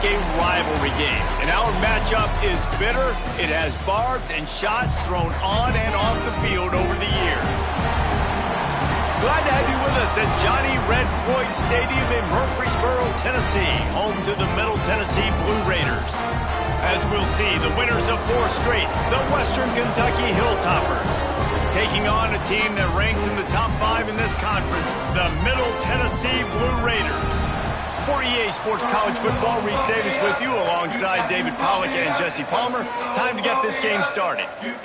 a rivalry game. And our matchup is bitter. It has barbs and shots thrown on and off the field over the years. Glad to have you with us at Johnny Red Floyd Stadium in Murfreesboro, Tennessee, home to the Middle Tennessee Blue Raiders. As we'll see, the winners of 4 straight, the Western Kentucky Hilltoppers, taking on a team that ranks in the top 5 in this conference, the Middle Tennessee Blue Raiders. For EA Sports College Football, Reese Davis with you alongside David Pollack and Jesse Palmer. Time to get this game started. The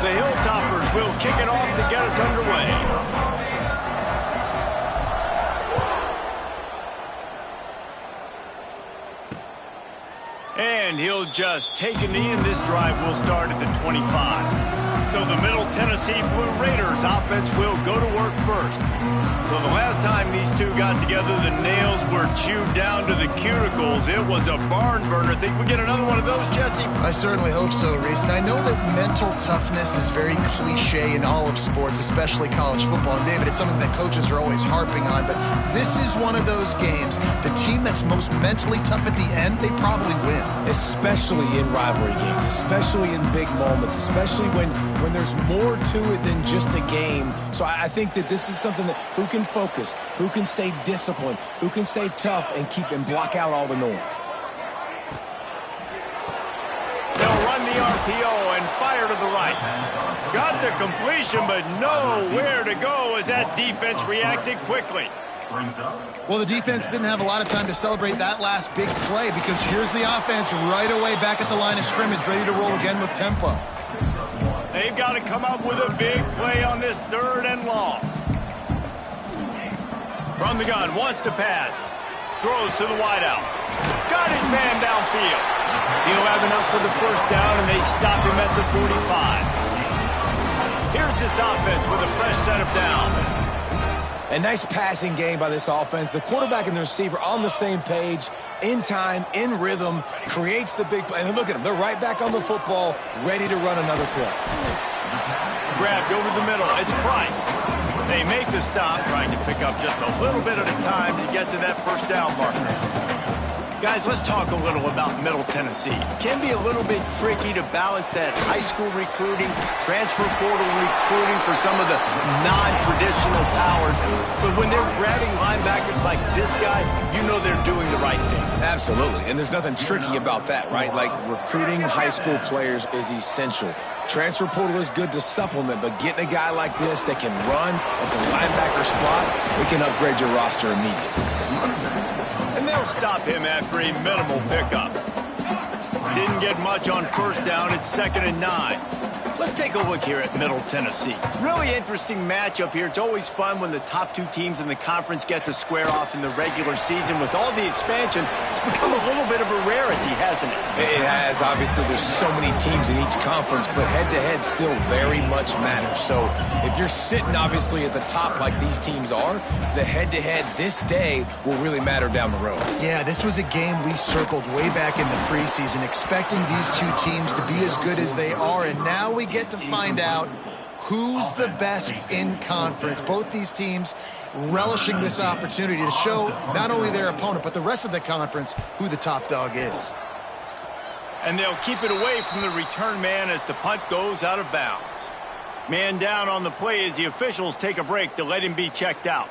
Hilltoppers will kick it off to get us underway. And he'll just take a knee, and this drive will start at the 25. So the Middle Tennessee Blue Raiders offense will go to work first. So the last time these two got together, the nails were chewed down to the cuticles. It was a barn burner. Think we get another one of those, Jesse? I certainly hope so, Reese. And I know that mental toughness is very cliche in all of sports, especially college football. And David, it's something that coaches are always harping on. But this is one of those games. The team that's most mentally tough at the end, they probably win. Especially in rivalry games, especially in big moments, especially when there's more to it than just a game. So I think that this is something that who can focus, who can stay disciplined, who can stay tough and block out all the noise. They'll run the RPO and fire to the right. Got the completion, but nowhere to go as that defense reacted quickly. Well, the defense didn't have a lot of time to celebrate that last big play because here's the offense right away back at the line of scrimmage, ready to roll again with tempo. They've got to come up with a big play on this 3rd and long. From the gun, wants to pass. Throws to the wideout. Got his man downfield. He'll have enough for the first down, and they stop him at the 45. Here's this offense with a fresh set of downs. A nice passing game by this offense. The quarterback and the receiver on the same page, in time, in rhythm, creates the big play. And look at them. They're right back on the football, ready to run another play. Grabbed over the middle. It's Price. They make the stop, trying to pick up just a little bit at a time to get to that first down marker. Guys, let's talk a little about Middle Tennessee. It can be a little bit tricky to balance that high school recruiting, transfer portal recruiting for some of the non-traditional powers. But when they're grabbing linebackers like this guy, you know they're doing the right thing. Absolutely, and there's nothing tricky about that, right? Like, recruiting high school players is essential. Transfer portal is good to supplement, but getting a guy like this that can run at the linebacker spot, it can upgrade your roster immediately. And they'll stop him after a minimal pickup. Didn't get much on first down. It's 2nd and 9. Let's take a look here at Middle Tennessee. Really interesting matchup here. It's always fun when the top 2 teams in the conference get to square off in the regular season. With all the expansion, it's become a little bit of a rarity, hasn't it? It has. Obviously, there's so many teams in each conference, but head-to-head still very much matters. So if you're sitting, obviously, at the top like these teams are, the head-to-head this day will really matter down the road. Yeah, this was a game we circled way back in the preseason, expecting these 2 teams to be as good as they are, and now we get to find out who's the best in conference. Both these teams relishing this opportunity to show not only their opponent, but the rest of the conference who the top dog is. And they'll keep it away from the return man as the punt goes out of bounds. Man down on the play as the officials take a break to let him be checked out.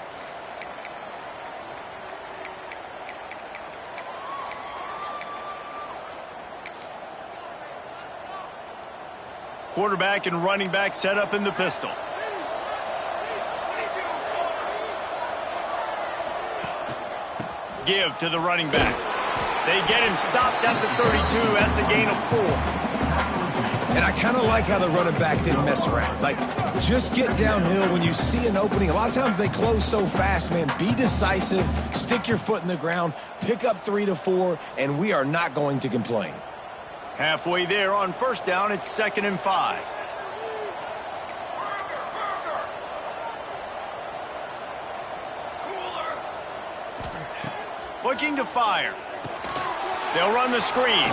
Quarterback and running back set up in the pistol. Give to the running back. They get him stopped at the 32. That's a gain of 4. And I kind of like how the running back didn't mess around. Like, just get downhill when you see an opening. A lot of times they close so fast, man. Be decisive, stick your foot in the ground, pick up 3 to 4, and we are not going to complain. Halfway there on first down, it's 2nd and 5. looking to fire. They'll run the screen.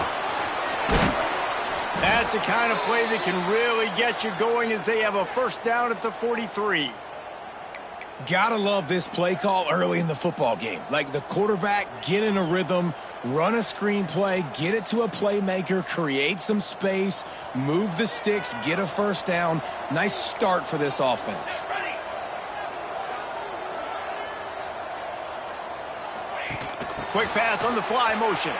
That's the kind of play that can really get you going as they have a first down at the 43. Gotta love this play call early in the football game. Like the quarterback, get in a rhythm, run a screen play, get it to a playmaker, create some space, move the sticks, get a first down. Nice start for this offense. Quick pass on the fly motion.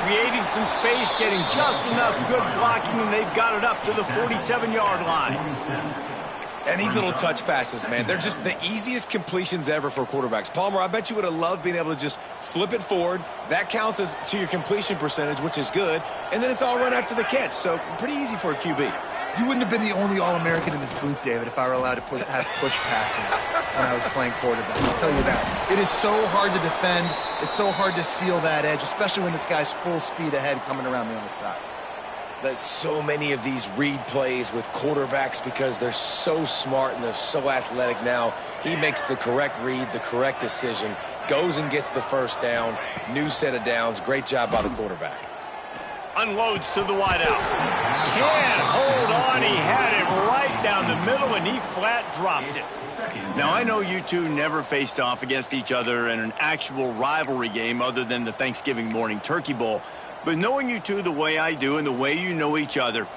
Creating some space, getting just enough good blocking, and they've got it up to the 47-yard line. And these little touch passes, man, they're just the easiest completions ever for quarterbacks. Palmer, I bet you would have loved being able to just flip it forward. That counts as to your completion percentage, which is good. And then it's all run after the catch, so pretty easy for a QB. You wouldn't have been the only All-American in this booth, David, if I were allowed to have push passes when I was playing quarterback. I'll tell you that. It is so hard to defend. It's so hard to seal that edge, especially when this guy's full speed ahead coming around the outside. There's so many of these read plays with quarterbacks because they're so smart and they're so athletic now. He makes the correct read, the correct decision, goes and gets the first down, new set of downs. Great job by the quarterback. Unloads to the wideout. Can't hold on. He had it right down the middle, and he flat dropped it. Now, I know you two never faced off against each other in an actual rivalry game other than the Thanksgiving morning Turkey Bowl. But knowing you two the way I do and the way you know each other,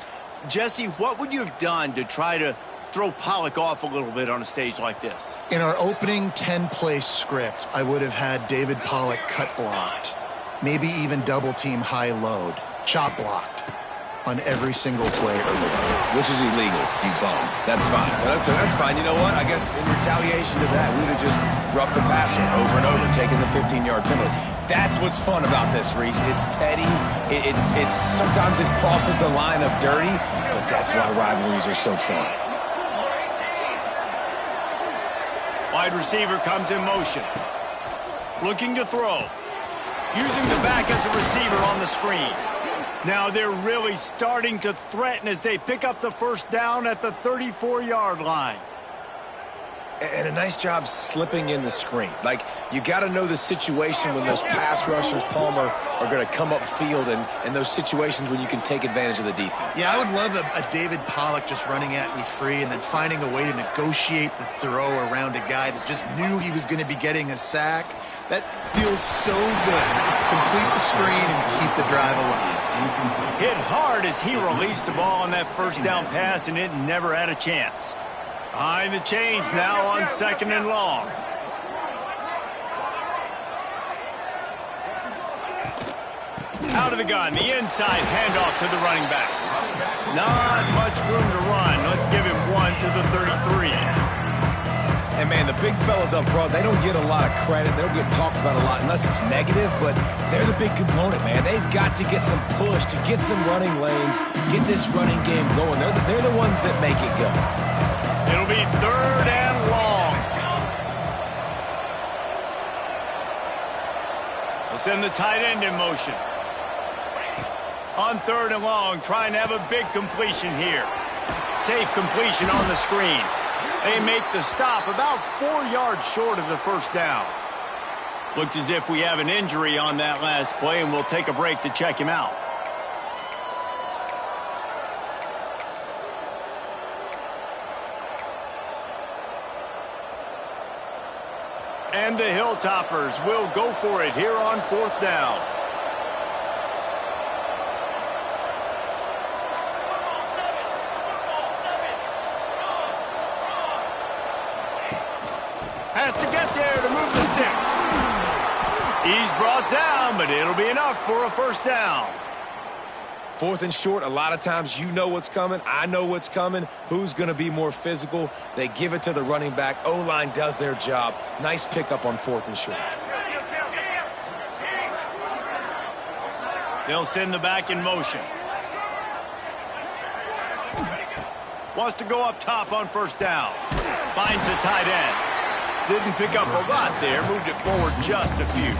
Jesse, what would you have done to try to throw Pollock off a little bit on a stage like this? In our opening 10-play script, I would have had David Pollock cut blocked, maybe even double-team high load, chop blocked on every single play early. Which is illegal, you bum. That's fine. That's fine. You know what? I guess in retaliation to that, we would have just roughed the passer over and over, taking the 15-yard penalty. That's what's fun about this, Reese. It's petty. It's sometimes it crosses the line of dirty, but that's why rivalries are so fun. Wide receiver comes in motion. Looking to throw. Using the back as a receiver on the screen. Now they're really starting to threaten as they pick up the first down at the 34-yard line. And a nice job slipping in the screen. Like, you got to know the situation when those pass rushers, Palmer, are going to come upfield and those situations when you can take advantage of the defense. Yeah, I would love a David Pollock just running at me free and then finding a way to negotiate the throw around a guy that just knew he was going to be getting a sack. That feels so good. Complete the screen and keep the drive alive. Hit hard as he released the ball on that first down pass, and it never had a chance. Behind the chains now on 2nd and long. Out of the gun, the inside handoff to the running back. Not much room to run. Let's give him one to the 33. And, man, the big fellas up front, they don't get a lot of credit. They don't get talked about a lot unless it's negative, but they're the big component, man. They've got to get some push, to get some running lanes, get this running game going. They're the ones that make it go. It'll be 3rd and long. We'll send the tight end in motion. On 3rd and long, trying to have a big completion here. Safe completion on the screen. They make the stop about 4 yards short of the first down. Looks as if we have an injury on that last play, and we'll take a break to check him out. And the Hilltoppers will go for it here on 4th down. Has to get there to move the sticks. He's brought down, but it'll be enough for a first down. 4th and short, a lot of times you know what's coming. I know what's coming. Who's going to be more physical? They give it to the running back. O-line does their job. Nice pickup on 4th and short. They'll send the back in motion. Wants to go up top on first down. Finds the tight end. Didn't pick up a lot there. Moved it forward just a few.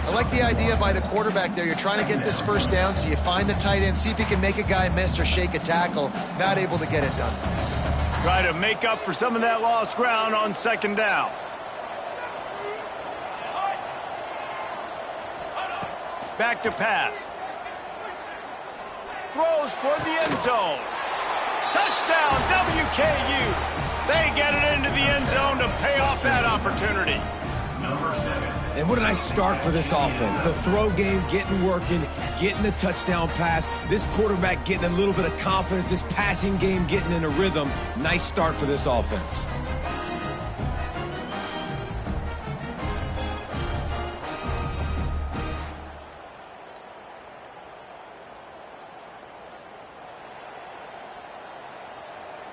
I like the idea by the quarterback there. You're trying to get this first down, so you find the tight end, see if he can make a guy miss or shake a tackle. Not able to get it done. Try to make up for some of that lost ground on 2nd down. Back to pass. Throws toward the end zone. Touchdown, WKU. They get it into the end zone to pay off that opportunity. And what a nice start for this offense. The throw game getting working, getting the touchdown pass. This quarterback getting a little bit of confidence. This passing game getting in a rhythm. Nice start for this offense.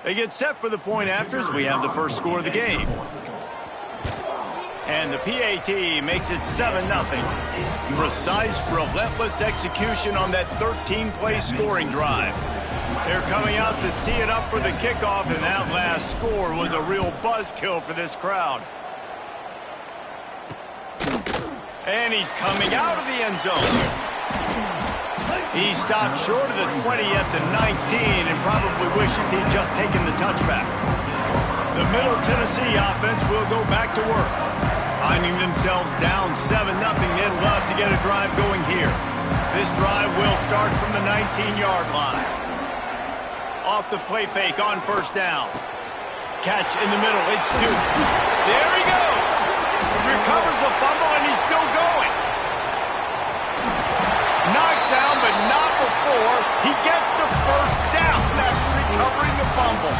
They get set for the point afters. We have the first score of the game. And the PAT makes it 7-0. Precise, relentless execution on that 13-play scoring drive. They're coming out to tee it up for the kickoff, and that last score was a real buzzkill for this crowd. And he's coming out of the end zone. He stopped short of the 20 at the 19 and probably wishes he'd just taken the touchback. The Middle Tennessee offense will go back to work. Finding themselves down 7-0, they'd love to get a drive going here. This drive will start from the 19-yard line. Off the play fake on first down. Catch in the middle, it's Duke. There he goes. He recovers the fumble and he's still going. Knocked down, but not before he gets the first down after recovering the fumble.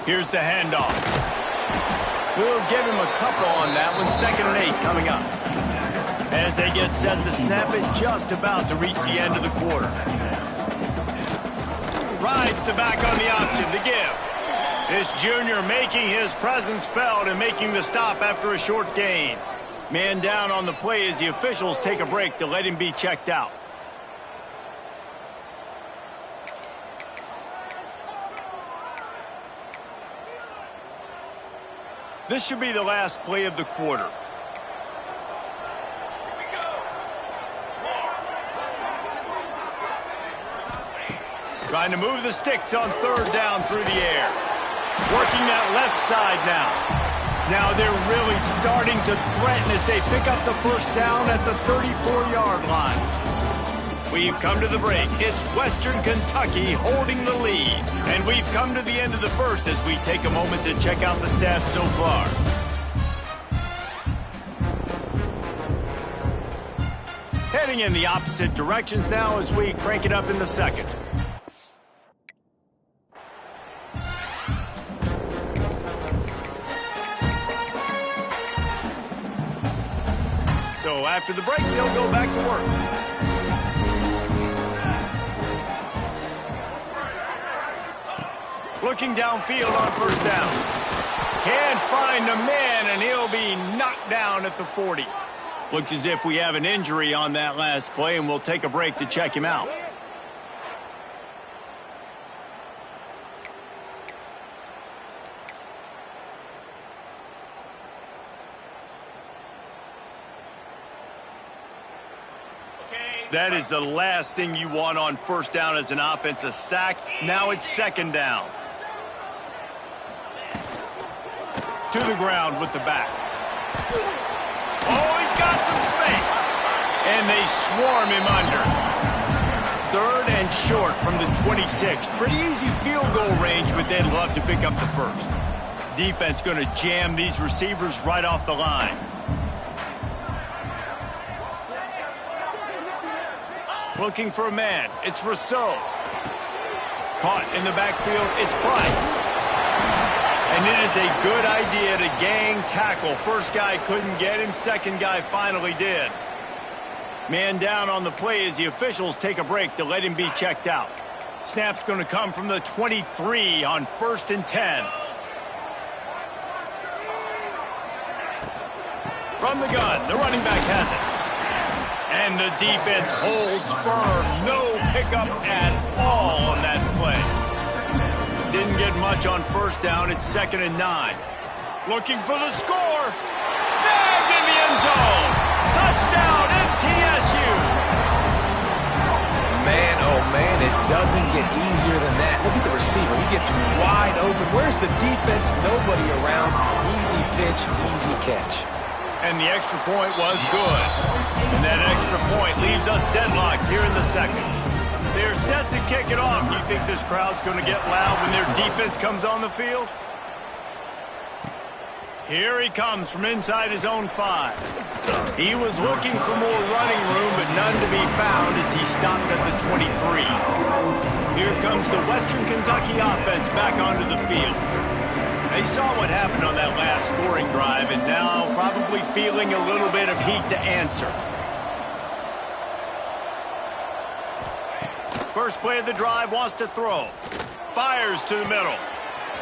Here's the handoff. We'll give him a couple on that one. 2nd and 8 coming up. As they get set to snap it, just about to reach the end of the quarter. Rides the back on the option, the give. This junior making his presence felt and making the stop after a short gain. Man down on the play as the officials take a break to let him be checked out. This should be the last play of the quarter. Trying to move the sticks on 3rd down through the air. Working that left side now. Now they're really starting to threaten as they pick up the first down at the 34-yard line. We've come to the break. It's Western Kentucky holding the lead. And we've come to the end of the first as we take a moment to check out the stats so far. Heading in the opposite directions now as we crank it up in the second. So after the break, they'll go back to work. Looking downfield on first down. Can't find the man, and he'll be knocked down at the 40. Looks as if we have an injury on that last play, and we'll take a break to check him out. That is the last thing you want on first down as an offensive sack. Now it's 2nd down. To the ground with the back. Oh, he's got some space. And they swarm him under. 3rd and short from the 26. Pretty easy field goal range, but they'd love to pick up the first. Defense going to jam these receivers right off the line. Looking for a man. It's Rousseau. Caught in the backfield. It's Price. And it is a good idea to gang tackle. First guy couldn't get him. Second guy finally did. Man down on the play as the officials take a break to let him be checked out. Snap's going to come from the 23 on 1st and 10. From the gun, the running back has it. And the defense holds firm. No pickup at all on that play. Didn't get much on first down. It's 2nd and 9. Looking for the score. Snagged in the end zone. Touchdown, MTSU. Man, oh man, it doesn't get easier than that. Look at the receiver. He gets wide open. Where's the defense? Nobody around. Easy pitch, easy catch. And the extra point was good. And that extra point leaves us deadlocked here in the second. They're set to kick it off. Do you think this crowd's going to get loud when their defense comes on the field? Here he comes from inside his own 5. He was looking for more running room, but none to be found as he stopped at the 23. Here comes the Western Kentucky offense back onto the field. They saw what happened on that last scoring drive, and now probably feeling a little bit of heat to answer. First play of the drive, wants to throw. Fires to the middle.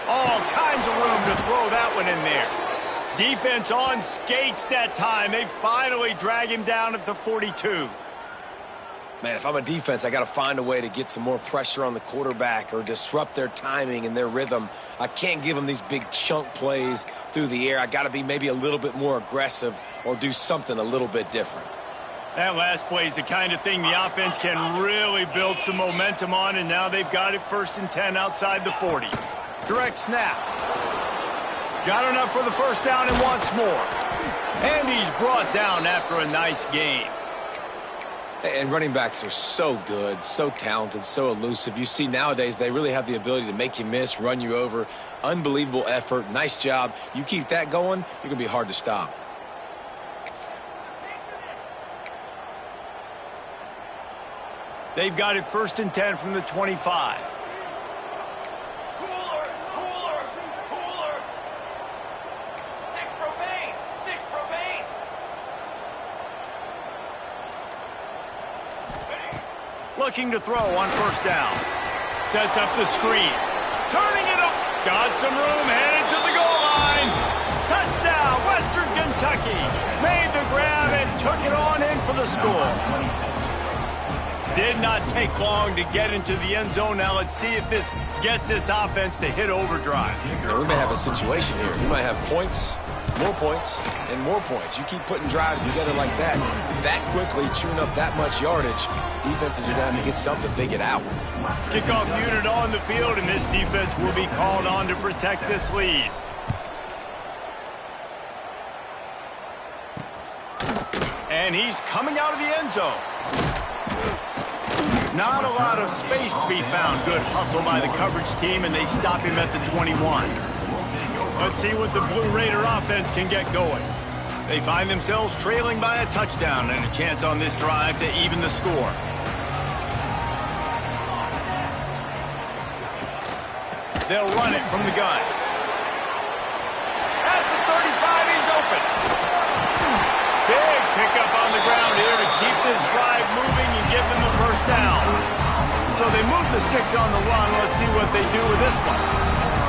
All kinds of room to throw that one in there. Defense on skates that time. They finally drag him down at the 42. Man, if I'm a defense, I got to find a way to get some more pressure on the quarterback or disrupt their timing and their rhythm. I can't give them these big chunk plays through the air. I got to be maybe a little bit more aggressive or do something a little bit different. That last play is the kind of thing the offense can really build some momentum on, and now they've got it 1st and 10 outside the 40. Direct snap. Got enough for the first down and wants more. And he's brought down after a nice game. And running backs are so good, so talented, so elusive. You see nowadays they really have the ability to make you miss, run you over. Unbelievable effort. Nice job. You keep that going, you're going to be hard to stop. They've got it 1st and 10 from the 25. Looking to throw on 1st down. Sets up the screen. Turning it up. Got some room. Headed to the goal line. Touchdown, Western Kentucky. Made the grab and took it on in for the score. Did not take long to get into the end zone. Now let's see if this gets this offense to hit overdrive. Now, we may have a situation here. We might have points, and more points. You keep putting drives together like that quickly, chewing up that much yardage, defenses are going to have to get something figured out. Kickoff unit on the field, and this defense will be called on to protect this lead. And he's coming out of the end zone. Not a lot of space to be found. Good hustle by the coverage team, and they stop him at the 21. Let's see what the Blue Raider offense can get going. They find themselves trailing by a touchdown and a chance on this drive to even the score. They'll run it from the gun. At the 35, he's open. Big pickup on the ground here to keep this drive moving and give them the first down. So they move the sticks on the run. Let's see what they do with this one.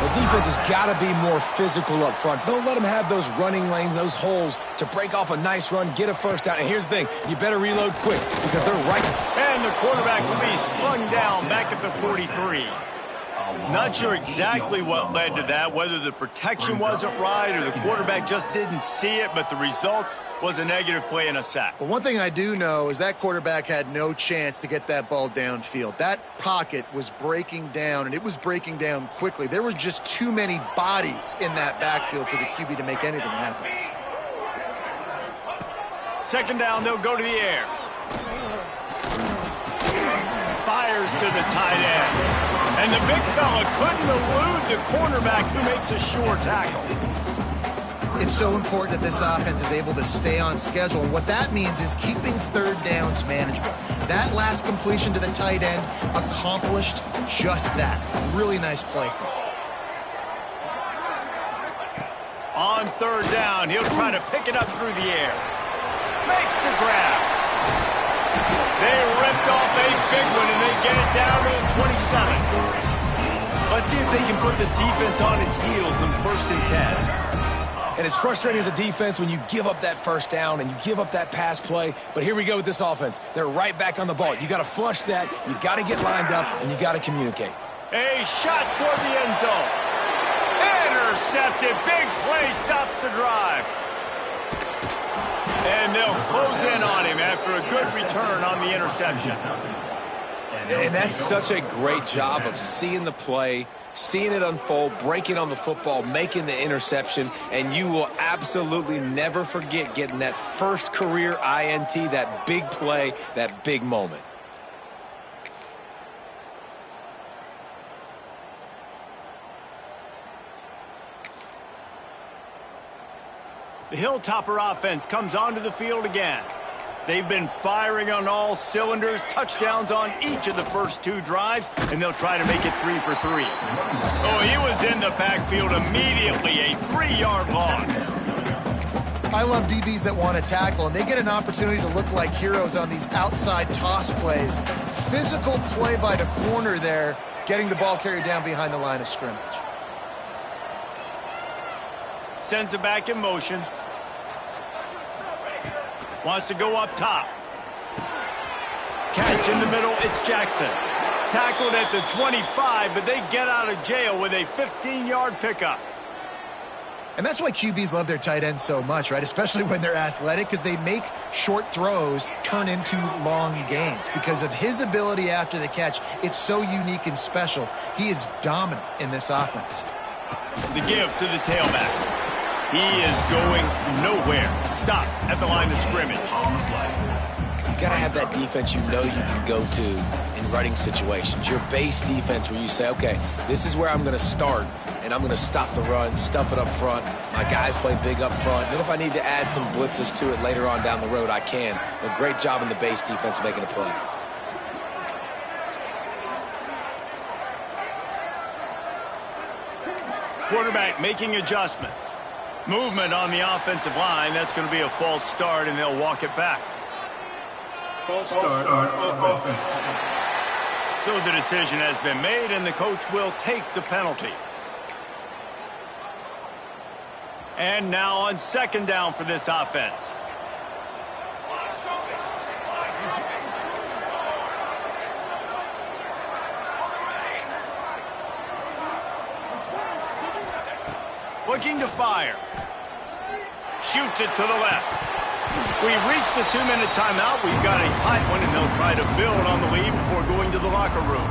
The defense has got to be more physical up front. Don't let them have those running lanes, those holes to break off a nice run, get a first down. And here's the thing, you better reload quick because they're right. And the quarterback will be slung down back at the 43. Not sure exactly what led to that, whether the protection wasn't right or the quarterback just didn't see it, but the result was a negative play and a sack. Well, one thing I do know is that quarterback had no chance to get that ball downfield. That pocket was breaking down, and it was breaking down quickly. There were just too many bodies in that backfield for the QB to make anything happen. Second down, they'll go to the air. Fires to the tight end. And the big fella couldn't elude the cornerback who makes a sure tackle. It's so important that this offense is able to stay on schedule. And what that means is keeping third downs manageable. That last completion to the tight end accomplished just that. Really nice play call. On third down, he'll try to pick it up through the air. Makes the grab. They ripped off a big one, and they get it down to the 27. Let's see if they can put the defense on its heels in 1st and 10. And it's frustrating as a defense when you give up that first down and you give up that pass play. But here we go with this offense. They're right back on the ball. You got to flush that. You got to get lined up, and you got to communicate. A shot toward the end zone. Intercepted. Big play stops the drive. And they'll close in on him after a good return on the interception. And that's such a great job of seeing the play, seeing it unfold, breaking on the football, making the interception, and you will absolutely never forget getting that first career INT, that big play, that big moment. The Hilltopper offense comes onto the field again. They've been firing on all cylinders, touchdowns on each of the first 2 drives, and they'll try to make it 3 for 3. Oh, he was in the backfield immediately, a 3-yard loss. I love DBs that want to tackle, and they get an opportunity to look like heroes on these outside toss plays. Physical play by the corner there, getting the ball carried down behind the line of scrimmage. Sends it back in motion. Wants to go up top. Catch in the middle, it's Jackson. Tackled at the 25, but they get out of jail with a 15-yard pickup. And that's why QBs love their tight ends so much, right? Especially when they're athletic, because they make short throws turn into long gains. Because of his ability after the catch, it's so unique and special. He is dominant in this offense. The give to the tailback. He is going nowhere. Stop at the line of scrimmage. You got to have that defense you know you can go to in running situations. Your base defense where you say, okay, this is where I'm going to start, and I'm going to stop the run, stuff it up front. My guys play big up front. Then if I need to add some blitzes to it later on down the road, I can. A great job in the base defense making a play. Quarterback making adjustments. Movement on the offensive line. That's going to be a false start, and they'll walk it back. False start on offense. So the decision has been made, and the coach will take the penalty. And now on 2nd down for this offense. Looking to fire. Shoots it to the left. We've reached the 2-minute timeout. We've got a tight one, and they'll try to build on the lead before going to the locker room.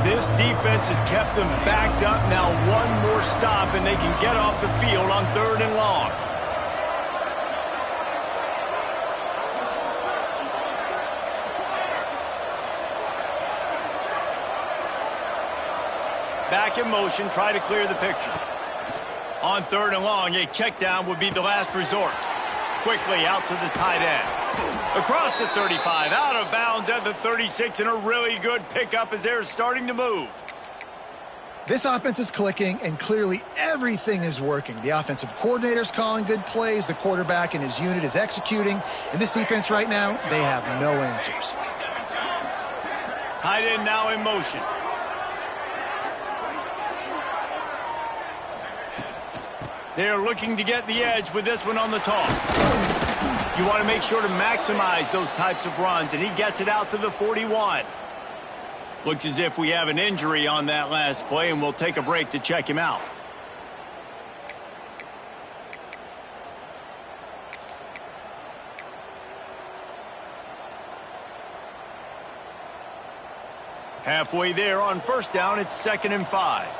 This defense has kept them backed up. Now one more stop, and they can get off the field on 3rd and long. Back in motion, try to clear the picture. On 3rd and long, a check down would be the last resort. Quickly out to the tight end. Across the 35, out of bounds at the 36, and a really good pickup as they're starting to move. This offense is clicking, and clearly everything is working. The offensive coordinator's calling good plays. The quarterback and his unit is executing. And this defense right now, they have no answers. Tight end now in motion. They're looking to get the edge with this one on the toss. You want to make sure to maximize those types of runs, and he gets it out to the 41. Looks as if we have an injury on that last play, and we'll take a break to check him out. Halfway there on 1st down, it's 2nd and 5.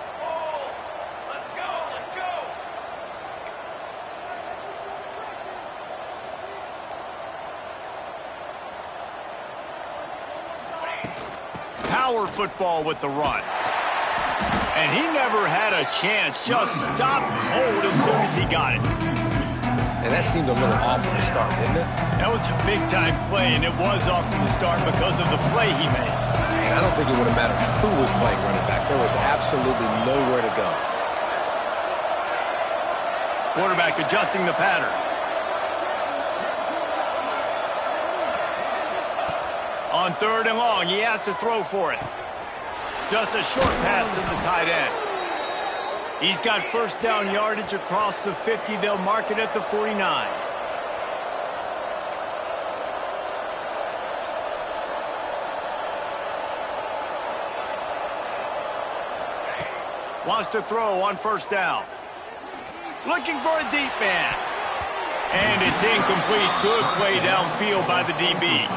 Power football with the run. And he never had a chance. Just stopped cold as soon as he got it. And that seemed a little off from the start, didn't it? That was a big-time play, and it was off from the start because of the play he made. And I don't think it would have mattered who was playing running back. There was absolutely nowhere to go. Quarterback adjusting the pattern. On 3rd and long, he has to throw for it. Just a short pass to the tight end. He's got 1st down yardage across the 50. They'll mark it at the 49. Wants to throw on 1st down. Looking for a deep man. And it's incomplete. Good play downfield by the DB.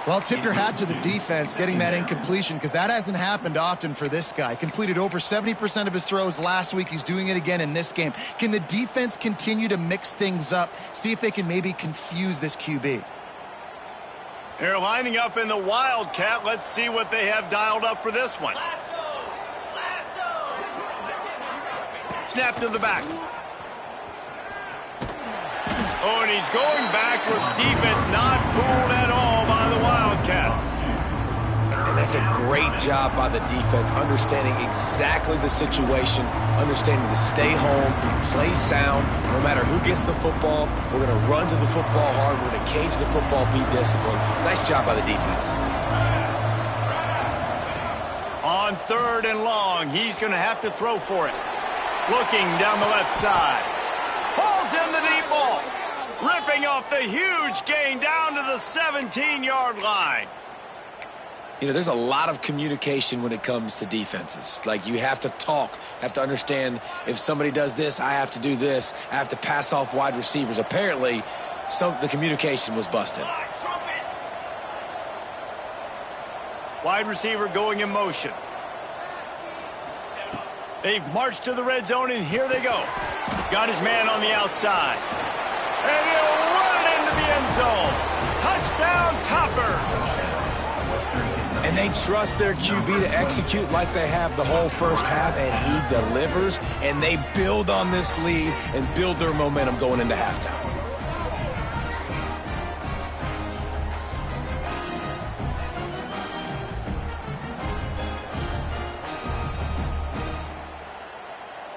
Well, tip your hat to the defense getting that incompletion because that hasn't happened often for this guy. Completed over 70% of his throws last week. He's doing it again in this game. Can the defense continue to mix things up? See if they can maybe confuse this QB. They're lining up in the Wildcat. Let's see what they have dialed up for this one. Snap to the back. Oh, and he's going backwards. Defense not fooled at all by the Wildcats. And that's a great job by the defense, understanding exactly the situation, understanding to stay home, play sound. No matter who gets the football, we're going to run to the football hard. We're going to cage the football, be disciplined. Nice job by the defense. On 3rd and long, he's going to have to throw for it. Looking down the left side. Pulls in the deep ball. Ripping off the huge gain down to the 17-yard line. You know, there's a lot of communication when it comes to defenses. Like, you have to talk, have to understand if somebody does this, I have to do this. I have to pass off wide receivers. Apparently, the communication was busted. Wide receiver going in motion. They've marched to the red zone, and here they go. Got his man on the outside. And he'll run it into the end zone. Touchdown, Toppers. And they trust their QB to execute like they have the whole first half, and he delivers, and they build on this lead and build their momentum going into halftime.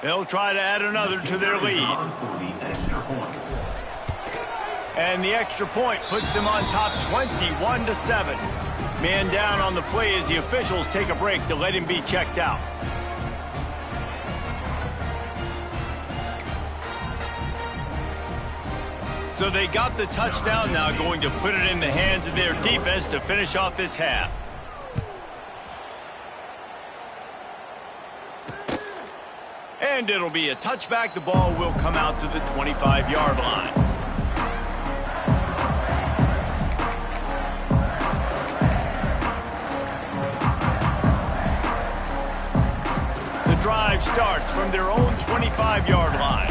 They'll try to add another to their lead. And the extra point puts them on top 21-7. Man down on the play as the officials take a break to let him be checked out. So they got the touchdown, now going to put it in the hands of their defense to finish off this half. And it'll be a touchback. The ball will come out to the 25-yard line. The drive starts from their own 25-yard line.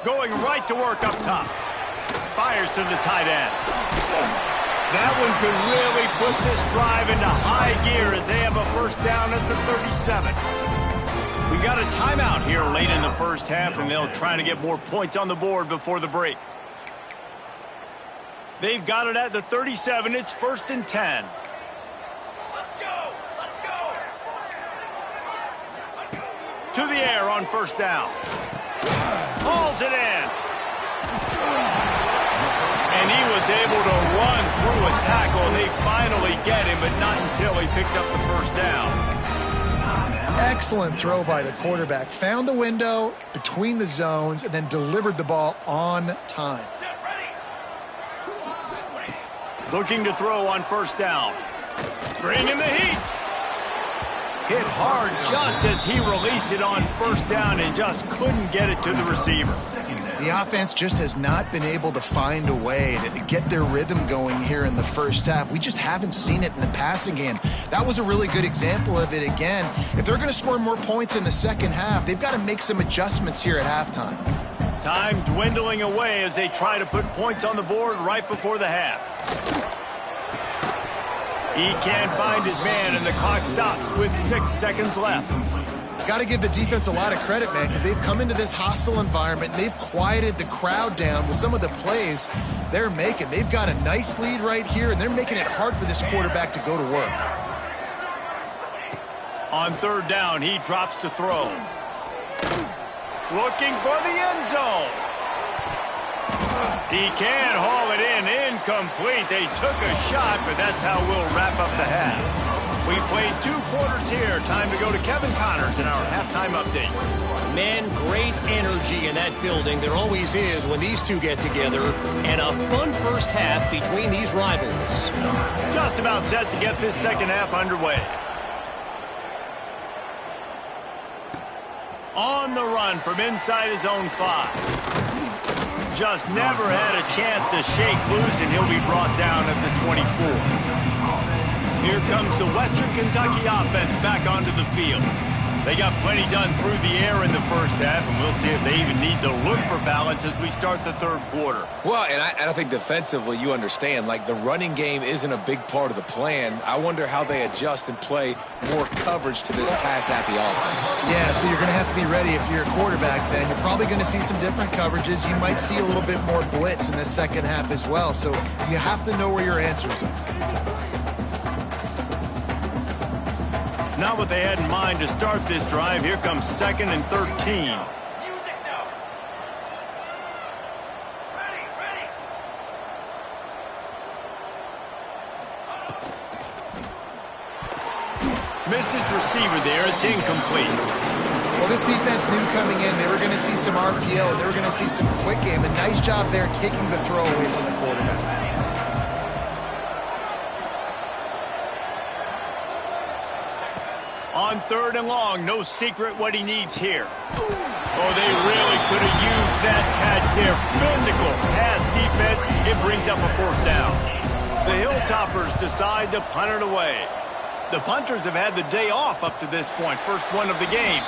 Going right to work up top. Fires to the tight end. That one could really put this drive into high gear as they have a first down at the 37. We got a timeout here late in the first half, and they'll try to get more points on the board before the break. They've got it at the 37. It's 1st and 10. Let's go! Let's go! To the air on first down. Hauls it in. And he was able to run through a tackle. They finally get him, but not until he picks up the first down. Excellent throw by the quarterback. Found the window between the zones and then delivered the ball on time. Looking to throw on first down. Bringing the heat. Hit hard just as he released it on first down and just couldn't get it to the receiver. The offense just has not been able to find a way to get their rhythm going here in the first half. We just haven't seen it in the passing game. That was a really good example of it again. If they're going to score more points in the second half, they've got to make some adjustments here at halftime. Time dwindling away as they try to put points on the board right before the half. He can't find his man, and the clock stops with 6 seconds left. Got to give the defense a lot of credit, man, because they've come into this hostile environment. They've quieted the crowd down with some of the plays they're making. They've got a nice lead right here, and they're making it hard for this quarterback to go to work. On third down, he drops to throw. Looking for the end zone. He can haul it in. Incomplete. They took a shot, but that's how we'll wrap up the half. We played 2 quarters here. Time to go to Kevin Connors in our halftime update. Man, great energy in that building. There always is when these two get together. And a fun first half between these rivals. Just about set to get this second half underway. On the run from inside his own 5. Just never had a chance to shake loose, and he'll be brought down at the 24. Here comes the Western Kentucky offense back onto the field. They got plenty done through the air in the first half, and we'll see if they even need to look for balance as we start the third quarter. Well, and I think defensively, you understand, like the running game isn't a big part of the plan. I wonder how they adjust and play more coverage to this pass-happy offense. Yeah, so you're going to have to be ready if you're a quarterback then. You're probably going to see some different coverages. You might see a little bit more blitz in the second half as well, so you have to know where your answers are. Not what they had in mind to start this drive. Here comes 2nd and 13. Missed his receiver there. It's incomplete. Well, this defense knew coming in they were going to see some RPO. They were going to see some quick game. A nice job there taking the throw away from the quarterback. On 3rd and long, no secret what he needs here. Oh, they really could have used that catch there. Physical pass defense. It brings up a 4th down. The Hilltoppers decide to punt it away. The punters have had the day off up to this point. First one of the game.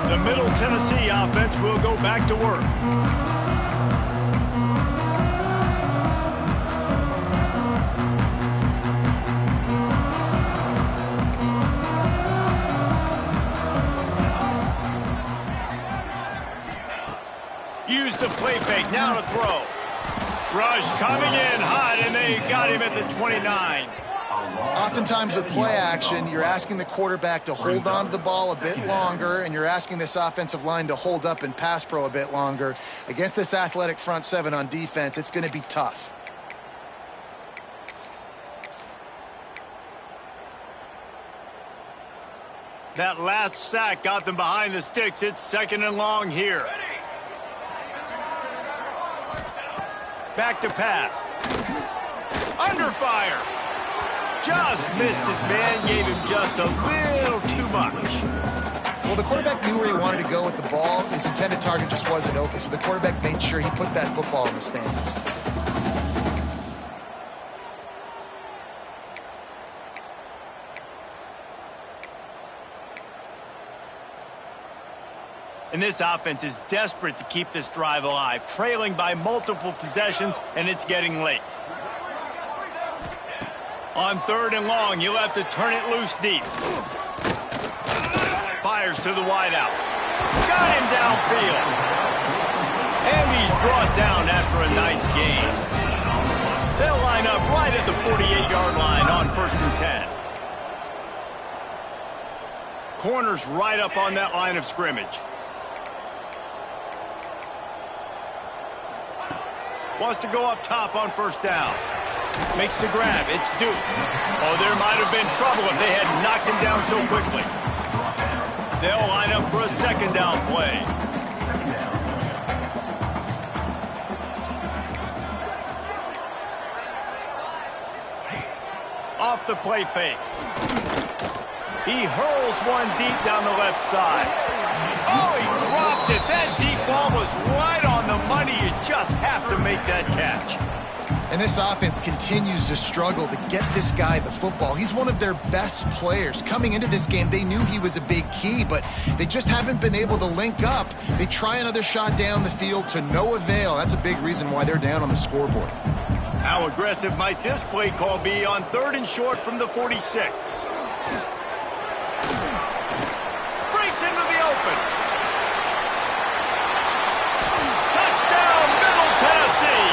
The Middle Tennessee offense will go back to work. Use the play fake, now to throw. Rush coming in hot, and they got him at the 29. Oftentimes with play action, you're asking the quarterback to hold on to the ball a bit longer, and you're asking this offensive line to hold up and pass pro a bit longer. Against this athletic front 7 on defense, it's going to be tough. That last sack got them behind the sticks. It's 2nd and long here. Back to pass. Under fire. Just missed his man. Gave him just a little too much. Well, the quarterback knew where he wanted to go with the ball. His intended target just wasn't open, so the quarterback made sure he put that football in the stands. And this offense is desperate to keep this drive alive, trailing by multiple possessions, and it's getting late. On 3rd and long, you'll have to turn it loose deep. Fires to the wideout. Got him downfield. And he's brought down after a nice gain. They'll line up right at the 48-yard line on 1st and 10. Corners right up on that line of scrimmage. Wants to go up top on 1st down. Makes the grab. It's Duke. Oh, there might have been trouble if they had knocked him down so quickly. They'll line up for a 2nd down play. Off the play fake. He hurls one deep down the left side. Oh, he dropped it. That deep ball was right on the money. You just have to make that catch. And this offense continues to struggle to get this guy the football. He's one of their best players. Coming into this game, they knew he was a big key, but they just haven't been able to link up. They try another shot down the field to no avail. That's a big reason why they're down on the scoreboard. How aggressive might this play call be on 3rd and short from the 46? Breaks into the open. Touchdown, Middle Tennessee.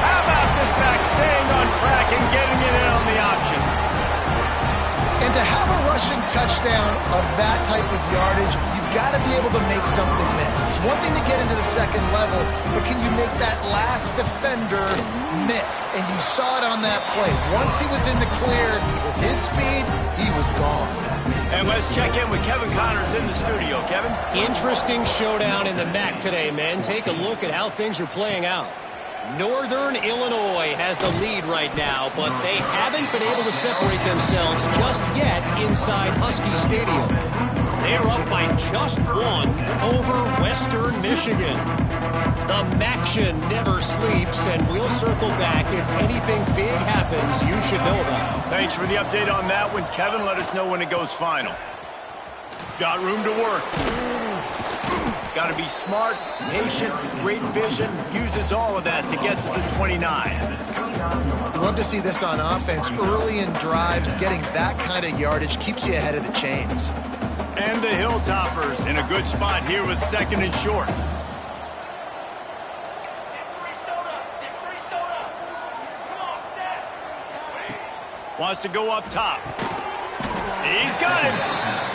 How about this back staying on track and getting it in on the option? And to have a rushing touchdown of that type of yardage, you've got to be able to make something miss. It's one thing to get into the 2nd level, but can you make that last defender miss? And you saw it on that play. Once he was in the clear with his speed, he was gone. And let's check in with Kevin Connors in the studio. Kevin? Interesting showdown in the MAC today, men. Take a look at how things are playing out. Northern Illinois has the lead right now, but they haven't been able to separate themselves just yet inside Husky Stadium. They're up by just one over Western Michigan. The Maction never sleeps, and we'll circle back if anything big happens you should know about. Thanks for the update on that one, Kevin. Let us know when it goes final. Got room to work. Got to be smart, patient, great vision. Uses all of that to get to the 29. Love to see this on offense. Early in drives, getting that kind of yardage keeps you ahead of the chains. And the Hilltoppers in a good spot here with 2nd and short. Wants to go up top. He's got him.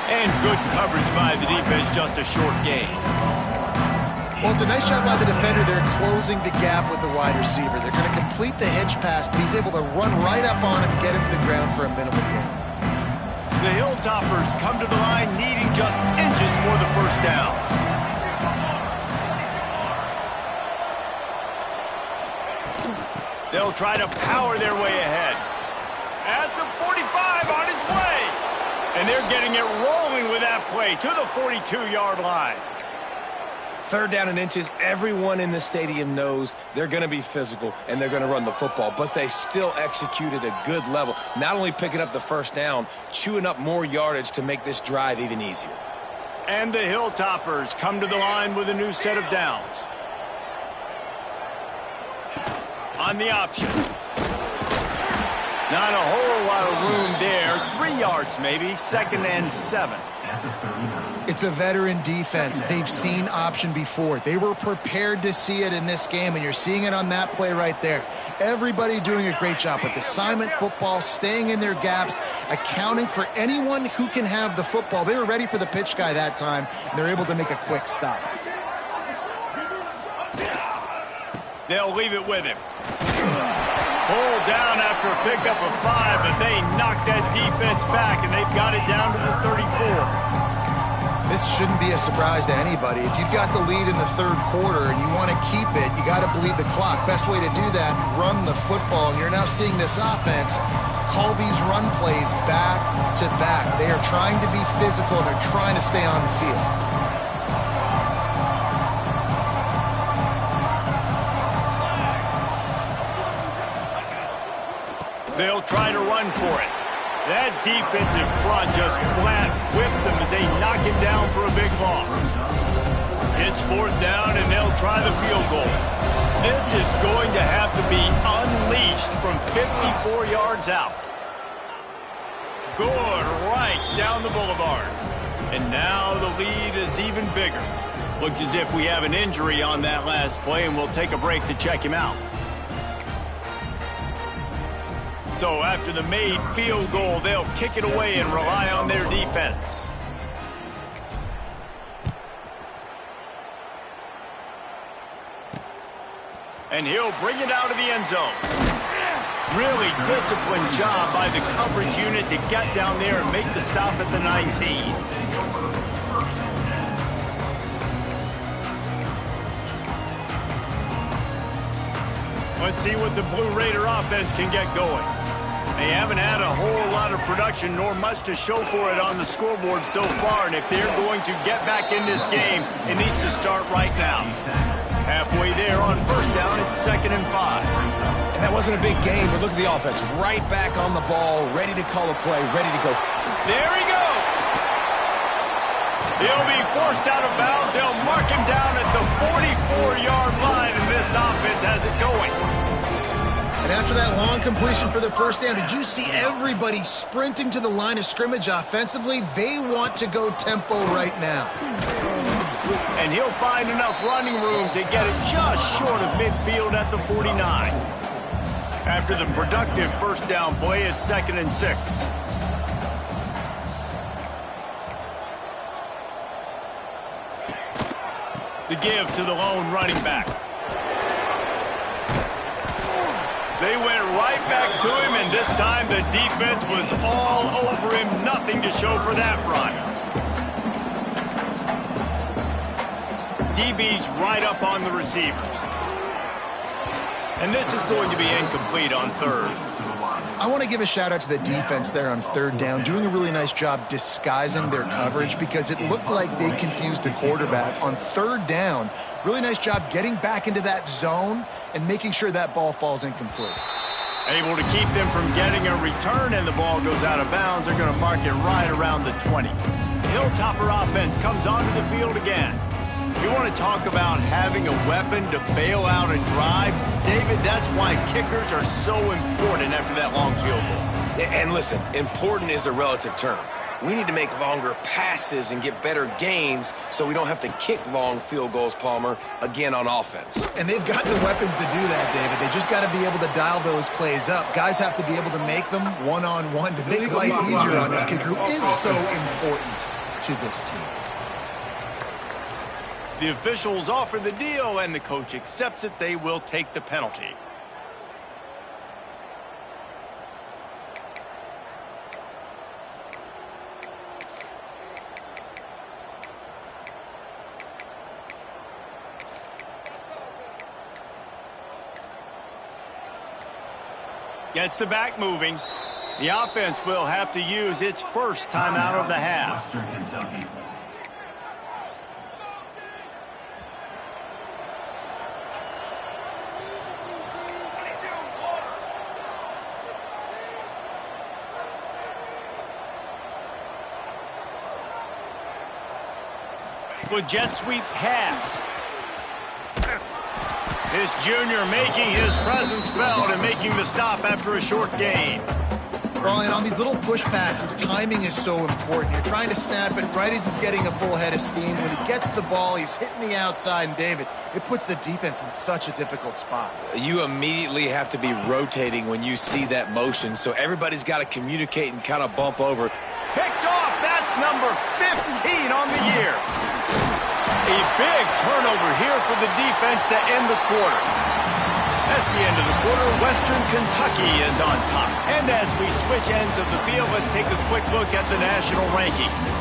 And good coverage by the defense, just a short gain. Well, it's a nice job by the defender. They're closing the gap with the wide receiver. They're going to complete the hitch pass, but he's able to run right up on him, get him to the ground for a minimal gain. The Hilltoppers come to the line needing just inches for the first down. They'll try to power their way ahead. At the 45, on its way. And they're getting it rolling with that play to the 42-yard line. 3rd down and inches, everyone in the stadium knows they're going to be physical and they're going to run the football, but they still execute at a good level. Not only picking up the first down, chewing up more yardage to make this drive even easier. And the Hilltoppers come to the line with a new set of downs. On the option. Not a whole lot of room there. 3 yards maybe, 2nd and 7. It's a veteran defense. They've seen option before. They were prepared to see it in this game, and you're seeing it on that play right there. Everybody doing a great job with assignment football, staying in their gaps, accounting for anyone who can have the football. They were ready for the pitch guy that time, and they're able to make a quick stop. They'll leave it with him. Pulled down after a pickup of 5, but they knocked that defense back, and they've got it down to the 34. This shouldn't be a surprise to anybody. If you've got the lead in the 3rd quarter and you want to keep it, you got to bleed the clock. Best way to do that, run the football. And you're now seeing this offense call these run plays back to back. They are trying to be physical, and they're trying to stay on the field. They'll try to run for it. That defensive front just flat whipped them as they knock him down for a big loss. It's 4th down, and they'll try the field goal. This is going to have to be unleashed from 54 yards out. Good, right down the boulevard. And now the lead is even bigger. Looks as if we have an injury on that last play, and we'll take a break to check him out. So after the made field goal, they'll kick it away and rely on their defense. And he'll bring it out of the end zone. Really disciplined job by the coverage unit to get down there and make the stop at the 19. Let's see what the Blue Raider offense can get going. They haven't had a whole lot of production, nor much to show for it on the scoreboard so far, and if they're going to get back in this game, it needs to start right now. Halfway there on 1st down, it's 2nd and 5. And that wasn't a big game, but look at the offense. Right back on the ball, ready to call a play, ready to go. There he goes! He'll be forced out of bounds. They'll mark him down at the 44-yard line, and this offense has it going. And after that long completion for the 1st down, did you see everybody sprinting to the line of scrimmage offensively? They want to go tempo right now. And he'll find enough running room to get it just short of midfield at the 49. After the productive 1st down play, it's 2nd and 6. The give to the lone running back. They went right back to him, and this time the defense was all over him. Nothing to show for that run. DB's right up on the receivers. And this is going to be incomplete on third. I want to give a shout out to the defense there on third down, doing a really nice job disguising their coverage because it looked like they confused the quarterback on third down. Really nice job getting back into that zone and making sure that ball falls incomplete. Able to keep them from getting a return, and the ball goes out of bounds. They're going to mark it right around the 20. The Hilltopper offense comes onto the field again. You want to talk about having a weapon to bail out a drive? David, that's why kickers are so important after that long field goal. And listen, important is a relative term. We need to make longer passes and get better gains so we don't have to kick long field goals, Palmer, again on offense. And they've got the weapons to do that, David. They just got to be able to dial those plays up. Guys have to be able to make them one-on-one to make life easier on this kicker who is so important to this team. The officials offer the deal, and the coach accepts it. They will take the penalty. Gets the back moving. The offense will have to use its first timeout of the half. With jet sweep pass. This junior making his presence felt and making the stop after a short gain. Well, and on these little push passes, timing is so important. You're trying to snap it right as he's getting a full head of steam. When he gets the ball, he's hitting the outside, and David, it puts the defense in such a difficult spot. You immediately have to be rotating when you see that motion, so everybody's got to communicate and kind of bump over. Picked off, that's number 15 on the year. A big turnover here for the defense to end the quarter. That's the end of the quarter. Western Kentucky is on top. And as we switch ends of the field, let's take a quick look at the national rankings.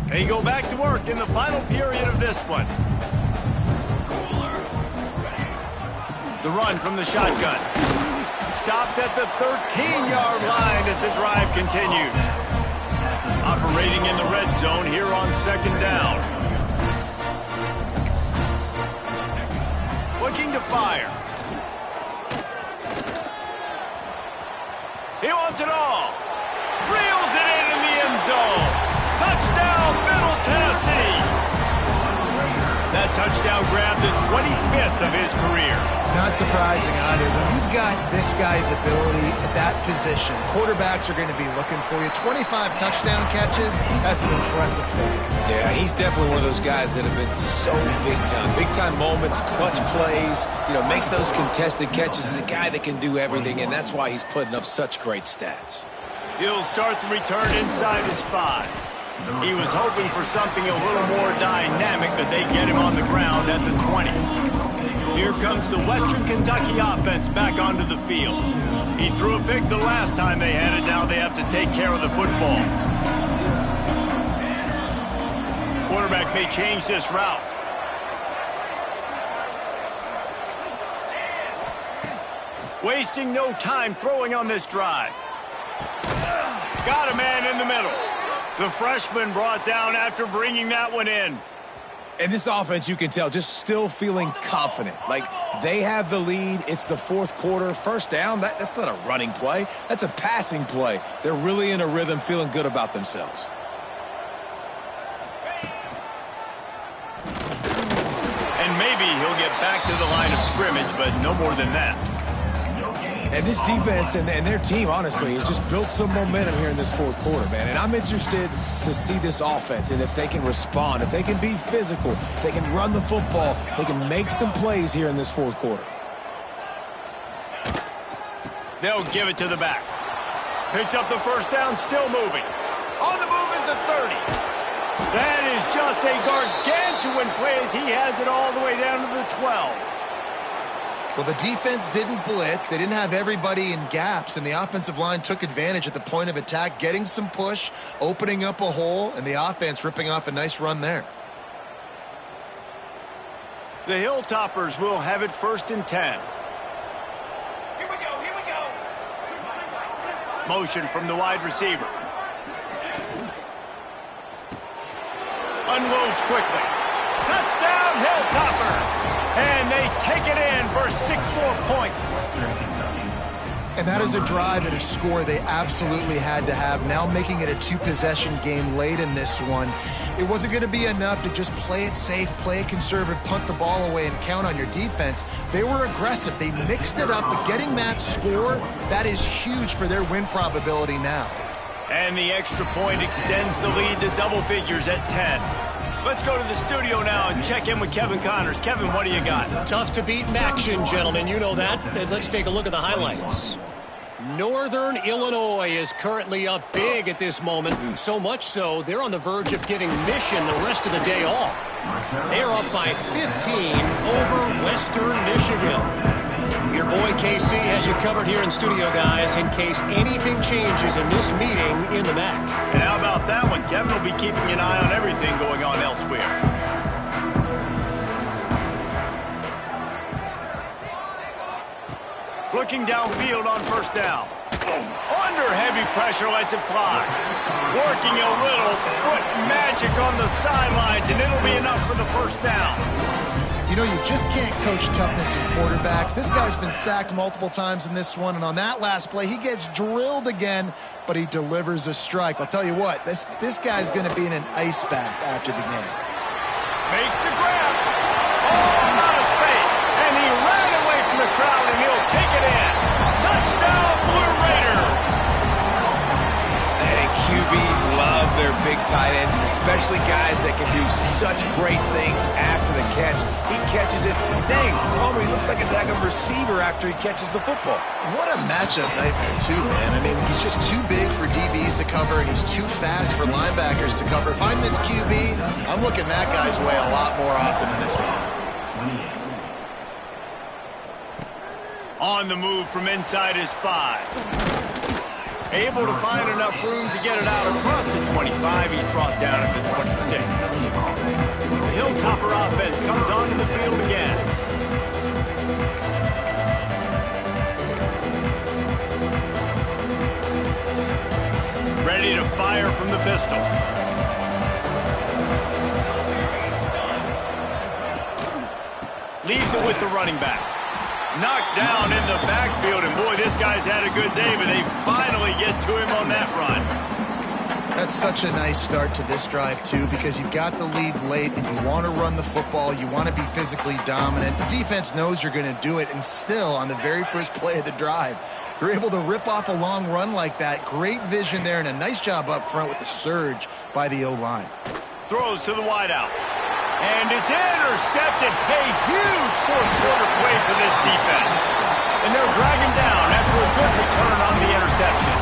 They go back to work in the final period of this one. The run from the shotgun. Stopped at the 13-yard line as the drive continues. Operating in the red zone here on second down. Looking to fire. He wants it all. Reels it in the end zone. Touchdown, Middle Tennessee. That touchdown grabbed the 25th of his career. Not surprising either. When you've got this guy's ability at that position, quarterbacks are going to be looking for you. 25 touchdown catches, that's an impressive thing. Yeah, he's definitely one of those guys that have been so big time. Big time moments, clutch plays, makes those contested catches. He's a guy that can do everything, and that's why he's putting up such great stats. He'll start the return inside his 5. He was hoping for something a little more dynamic, but they get him on the ground at the 20. Here comes the Western Kentucky offense back onto the field. He threw a pick the last time they had it. Now they have to take care of the football. Quarterback may change this route. Wasting no time throwing on this drive. Got a man in the middle. The freshman brought down after bringing that one in. And this offense, you can tell, just still feeling confident. Like, they have the lead. It's the fourth quarter. First down, that's not a running play. That's a passing play. They're really in a rhythm, feeling good about themselves. And maybe he'll get back to the line of scrimmage, but no more than that. And this defense and their team, honestly, has just built some momentum here in this fourth quarter, man. And I'm interested to see this offense and if they can respond, if they can be physical, if they can run the football, they can make some plays here in this fourth quarter. They'll give it to the back. Picks up the first down, still moving. On the move is the 30. That is just a gargantuan play as he has it all the way down to the 12. Well, the defense didn't blitz. They didn't have everybody in gaps, and the offensive line took advantage at the point of attack, getting some push, opening up a hole, and the offense ripping off a nice run there. The Hilltoppers will have it 1st and 10. Here we go. Motion from the wide receiver. Unloads quickly. Touchdown, Hilltoppers! And they take it in for 6 more points. And that is a drive and a score they absolutely had to have. Now making it a 2-possession game late in this one. It wasn't going to be enough to just play it safe, play it conservative, punt the ball away, and count on your defense. They were aggressive. They mixed it up, but getting that score, that is huge for their win probability now. And the extra point extends the lead to double figures at 10. Let's go to the studio now and check in with Kevin Connors. Kevin, what do you got? Tough to beat action, gentlemen. You know that. Let's take a look at the highlights. Northern Illinois is currently up big at this moment. So much so, they're on the verge of giving Mission the rest of the day off. They're up by 15 over Western Michigan. Your boy KC has you covered here in studio, guys, in case anything changes in this meeting in the MAC. And how about that one? Kevin will be keeping an eye on everything going on elsewhere. Looking downfield on 1st down. Under heavy pressure, lets it fly. Working a little foot magic on the sidelines, and it'll be enough for the 1st down. You know, you just can't coach toughness in quarterbacks. This guy's been sacked multiple times in this one, and on that last play, he gets drilled again, but he delivers a strike. I'll tell you what, this guy's going to be in an ice bath after the game. Makes the grab. Oh, not a spade. And he ran away from the crowd, and he'll take it in. Touchdown, Blue Raiders. And QBs love their big tight ends, and especially guys that can do such great things after the catch. He catches it. Dang, Palmer, he looks like a daggone receiver after he catches the football. What a matchup nightmare, too, man. I mean, he's just too big for DBs to cover, and he's too fast for linebackers to cover. If I'm this QB, I'm looking that guy's way a lot more often than this one. On the move from inside his 5. Able to find enough room to get it out across the 25. He's brought down at the 26. The Hilltopper offense comes onto the field again. Ready to fire from the pistol. Leaves it with the running back. Knocked down in the backfield, and boy, this guy's had a good day, but they finally get to him on that run. That's such a nice start to this drive, too, because you've got the lead late, and you want to run the football. You want to be physically dominant. The defense knows you're going to do it, and still, on the very first play of the drive, you're able to rip off a long run like that. Great vision there, and a nice job up front with the surge by the O-line. Throws to the wideout. And it's intercepted. A huge fourth-quarter play for this defense. And they'll drag him down after a good return on the interception.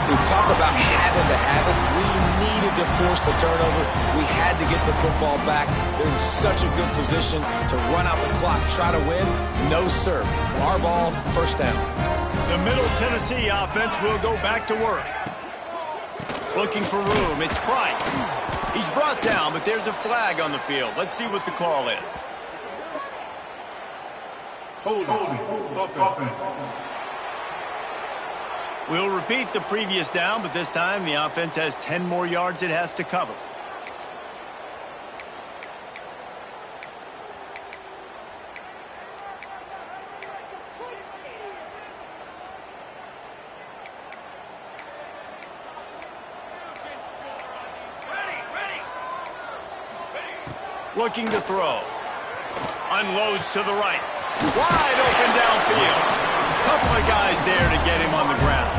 We talk about having to have it. We needed to force the turnover. We had to get the football back. They're in such a good position to run out the clock, try to win. No, sir. Our ball, 1st down. The Middle Tennessee offense will go back to work. Looking for room. It's Price. He's brought down, but there's a flag on the field. Let's see what the call is. Holding. Offense. We'll repeat the previous down, but this time the offense has 10 more yards it has to cover. Looking to throw. Unloads to the right. Wide open downfield. Couple of guys there to get him on the ground.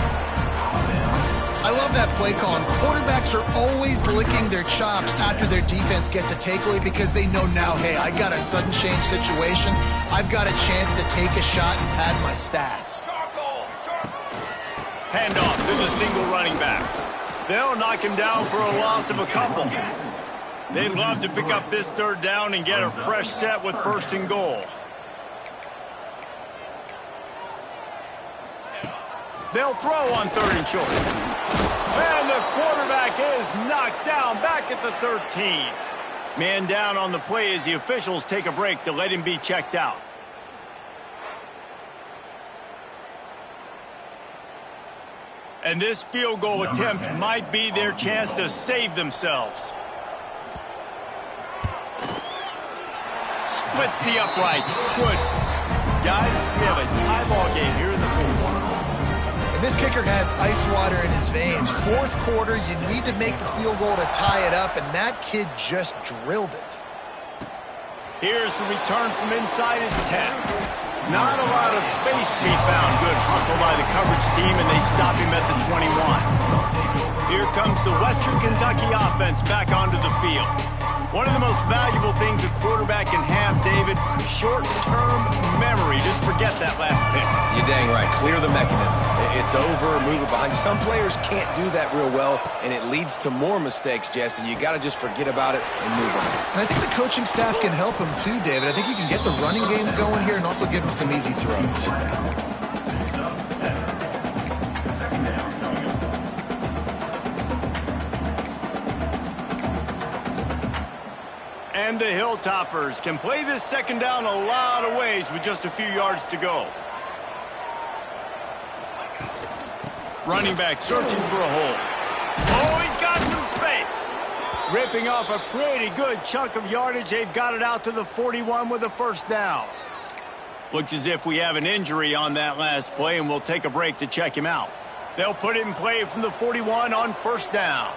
I love that play call, and quarterbacks are always licking their chops after their defense gets a takeaway because they know now, hey, I got a sudden change situation. I've got a chance to take a shot and pad my stats. Handoff to the single running back. They'll knock him down for a loss of a couple. They'd love to pick up this 3rd down and get a fresh set with 1st and goal. They'll throw on 3rd and short. And the quarterback is knocked down back at the 13. Man down on the play as the officials take a break to let him be checked out. And this field goal attempt might be their chance to save themselves. Splits the uprights. Good. Guys, we have a tie ball game here in the 4th. And this kicker has ice water in his veins. 4th quarter, you need to make the field goal to tie it up, and that kid just drilled it. Here's the return from inside his 10. Not a lot of space to be found. Good hustle by the coverage team, and they stop him at the 21. Here comes the Western Kentucky offense back onto the field. One of the most valuable things a quarterback can have, David, short-term memory. Just forget that last pick. You're dang right. Clear the mechanism. It's over, move it behind. Some players can't do that real well, and it leads to more mistakes, Jesse. You got to just forget about it and move on. And I think the coaching staff can help him too, David. I think you can get the running game going here and also give him some easy throws. And the Hilltoppers can play this second down a lot of ways with just a few yards to go. Running back searching for a hole. Oh, he's got some space. Ripping off a pretty good chunk of yardage. They've got it out to the 41 with a 1st down. Looks as if we have an injury on that last play, and we'll take a break to check him out. They'll put it in play from the 41 on 1st down.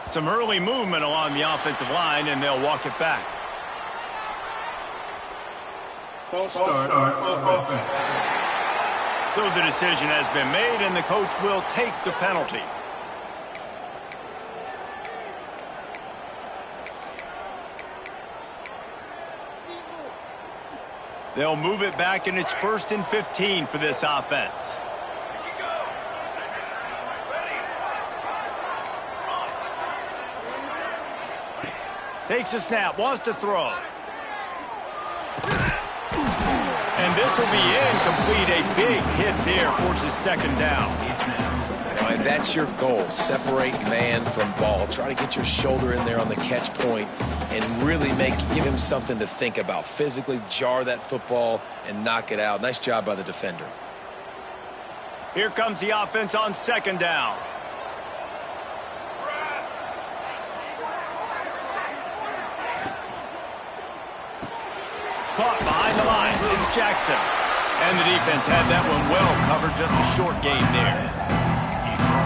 Some early movement along the offensive line, and they'll walk it back. False start of offense. So the decision has been made, and the coach will take the penalty. They'll move it back, and it's 1st and 15 for this offense. Takes a snap, wants to throw. And this will be incomplete. A big hit there, forces 2nd down. All right, that's your goal. Separate man from ball. Try to get your shoulder in there on the catch point and really give him something to think about. Physically jar that football and knock it out. Nice job by the defender. Here comes the offense on 2nd down. Caught behind the line. It's Jackson. And the defense had that one well covered. Just a short gain there.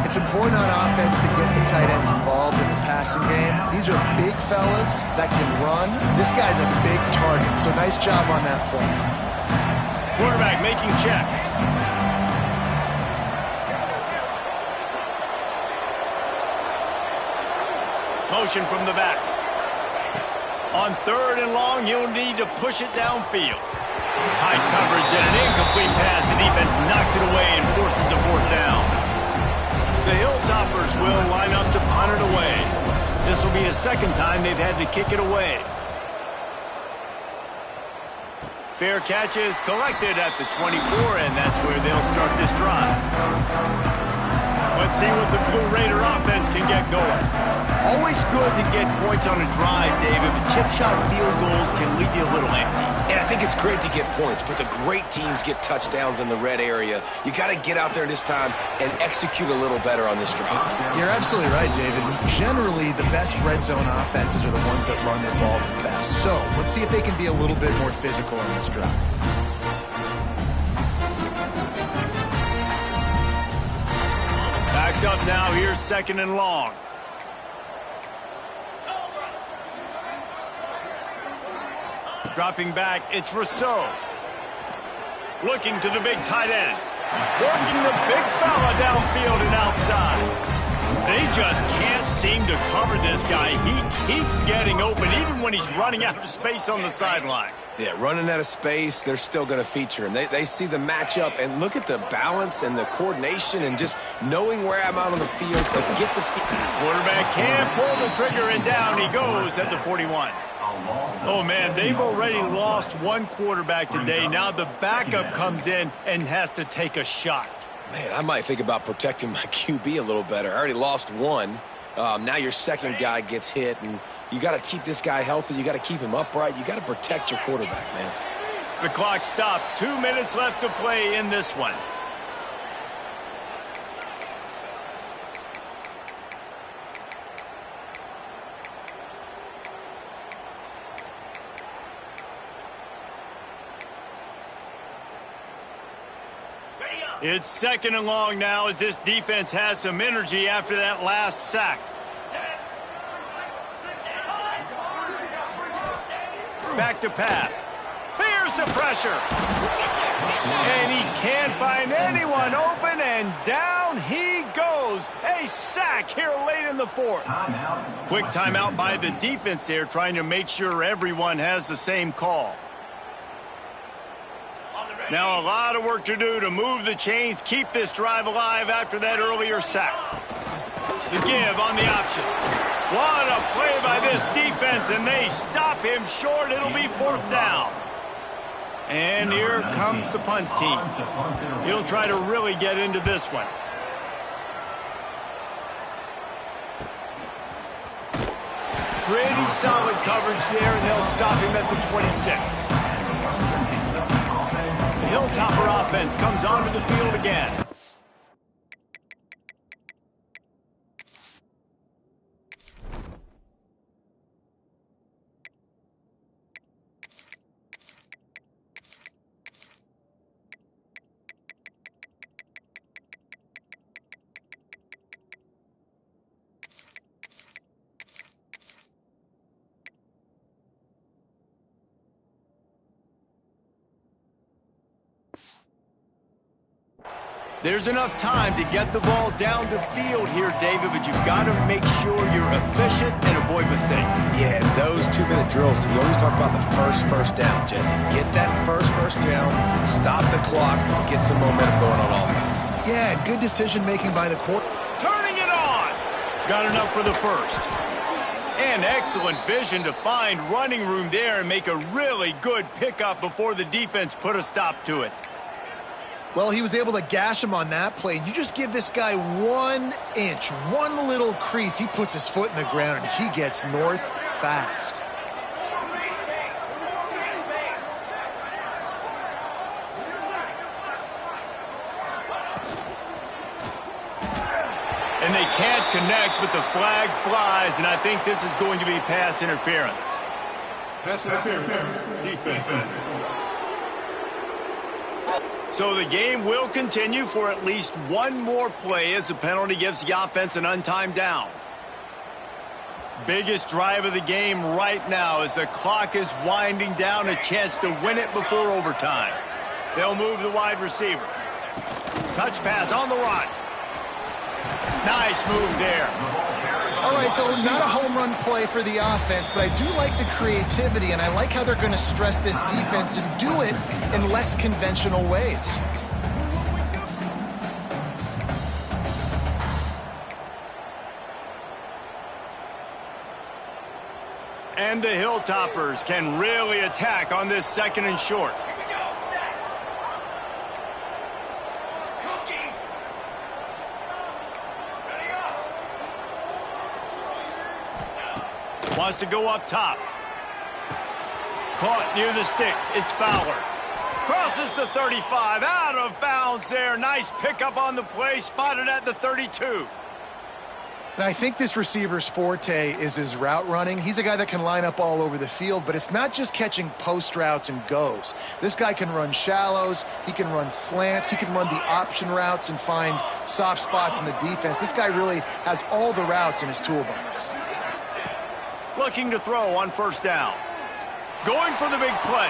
It's important on offense to get the tight ends involved in the passing game. These are big fellas that can run. This guy's a big target, so nice job on that play. Quarterback making checks. Motion from the back. On 3rd and long, you'll need to push it downfield. High coverage and an incomplete pass. The defense knocks it away and forces a 4th down. The Hilltoppers will line up to punt it away. This will be a 2nd time they've had to kick it away. Fair catch is collected at the 24, and that's where they'll start this drive. Let's see what the Blue Raider offense can get going. Always good to get points on a drive, David, but chip shot field goals can leave you a little empty. And I think it's great to get points, but the great teams get touchdowns in the red area. You got to get out there this time and execute a little better on this drive. You're absolutely right, David. Generally, the best red zone offenses are the ones that run the ball the best. So let's see if they can be a little bit more physical on this drive. Backed up now. Here's 2nd and long. Dropping back, it's Rousseau. Looking to the big tight end. Working the big fella downfield and outside. They just can't seem to cover this guy. He keeps getting open, even when he's running out of space on the sideline. Yeah, running out of space, they're still going to feature him. They see the matchup, and look at the balance and the coordination and just knowing where I'm out on the field to get the Quarterback can't pull the trigger, and down he goes at the 41. Oh, man, they've already lost one quarterback today. Now the backup comes in and has to take a shot. Man, I might think about protecting my QB a little better. I already lost one. Now your second guy gets hit, and you got to keep this guy healthy. You got to keep him upright. You got to protect your quarterback, man. The clock stops. 2 minutes left to play in this one. It's second and long now as this defense has some energy after that last sack. Back to pass. Here's the pressure. And he can't find anyone open, and down he goes. A sack here late in the fourth. Quick timeout by the defense there, trying to make sure everyone has the same call. Now a lot of work to do to move the chains, keep this drive alive after that earlier sack. The give on the option. What a play by this defense, and they stop him short. It'll be fourth down. And here comes the punt team. He'll try to really get into this one. Pretty solid coverage there, and they'll stop him at the 26. The Hilltopper offense comes onto the field again. There's enough time to get the ball down the field here, David, but you've got to make sure you're efficient and avoid mistakes. Yeah, those 2-minute drills, you always talk about the first down, Jesse. Get that first down, stop the clock, get some momentum going on offense. Yeah, good decision-making by the quarterback. Turning it on! Got enough for the first. And excellent vision to find running room there and make a really good pickup before the defense put a stop to it. Well, he was able to gash him on that play. You just give this guy 1 inch, one little crease. He puts his foot in the ground, and he gets north fast. And they can't connect, but the flag flies, and I think this is going to be pass interference. Pass interference. Defense. So the game will continue for at least one more play as the penalty gives the offense an untimed down. Biggest drive of the game right now as the clock is winding down, a chance to win it before overtime. They'll move the wide receiver. Touch pass on the run. Nice move there. All right, so not a home run play for the offense, but I do like the creativity, and I like how they're going to stress this defense and do it in less conventional ways. And the Hilltoppers can really attack on this second and short. Wants to go up top. Caught near the sticks. It's Fowler. Crosses the 35. Out of bounds there. Nice pickup on the play. Spotted at the 32. And I think this receiver's forte is his route running. He's a guy that can line up all over the field, but it's not just catching post routes and goes. This guy can run shallows. He can run slants. He can run the option routes and find soft spots in the defense. This guy really has all the routes in his toolbox. Looking to throw on first down. Going for the big play.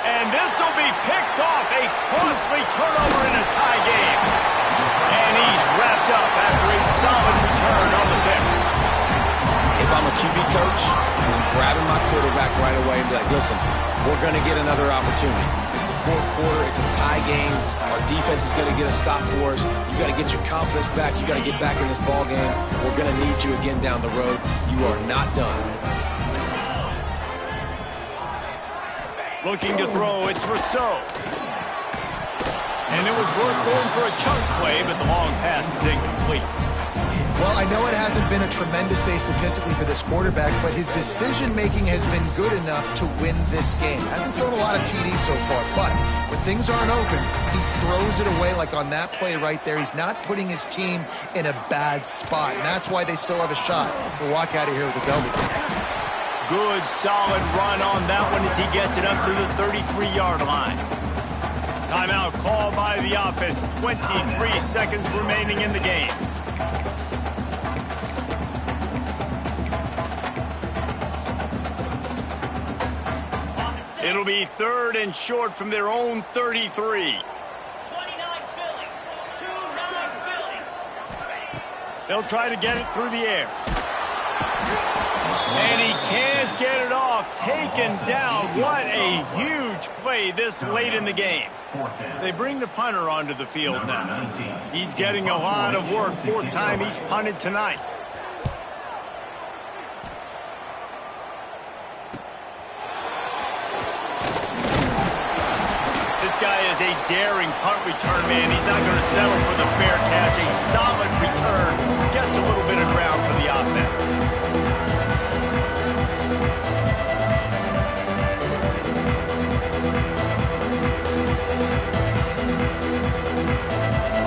And this will be picked off. A costly turnover in a tie game. And he's wrapped up after a solid return on the pick. I'm a QB coach, I'm grabbing my quarterback right away and be like, listen, we're going to get another opportunity. It's the fourth quarter. It's a tie game. Our defense is going to get a stop for us. You got to get your confidence back. You got to get back in this ball game. We're going to need you again down the road. You are not done. Looking to throw, it's Rousseau. And it was worth going for a chunk play, but the long pass is incomplete. Well, I know it hasn't been a tremendous day statistically for this quarterback, but his decision-making has been good enough to win this game. Hasn't thrown a lot of TDs so far, but when things aren't open, he throws it away like on that play right there. He's not putting his team in a bad spot, and that's why they still have a shot to walk out of here with a W. Good, solid run on that one as he gets it up to the 33-yard line. Timeout called by the offense. 23 seconds remaining in the game. It'll be 3rd and short from their own 33. 29 Phillies. 29 Phillies. They'll try to get it through the air. And he can't get it off. Taken down. What a huge play this late in the game. They bring the punter onto the field now. He's getting a lot of work. 4th time he's punted tonight. This guy is a daring punt return man. He's not going to settle for the fair catch. A solid return. Gets a little bit of ground for the offense.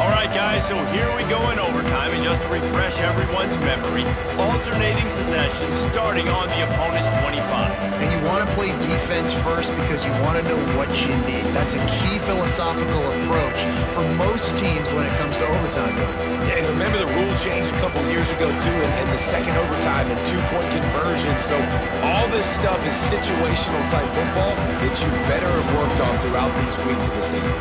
All right, guys, so here we go in overtime. And just to refresh everyone's memory, alternating possessions starting on the opponent's 25. And you want to play defense first because you want to know what you need. That's a key philosophical approach for most teams when it comes to overtime. Yeah, and remember the rule change a couple years ago, too, and the second overtime and 2-point conversion. So all this stuff is situational type football that you better have worked on throughout these weeks of the season.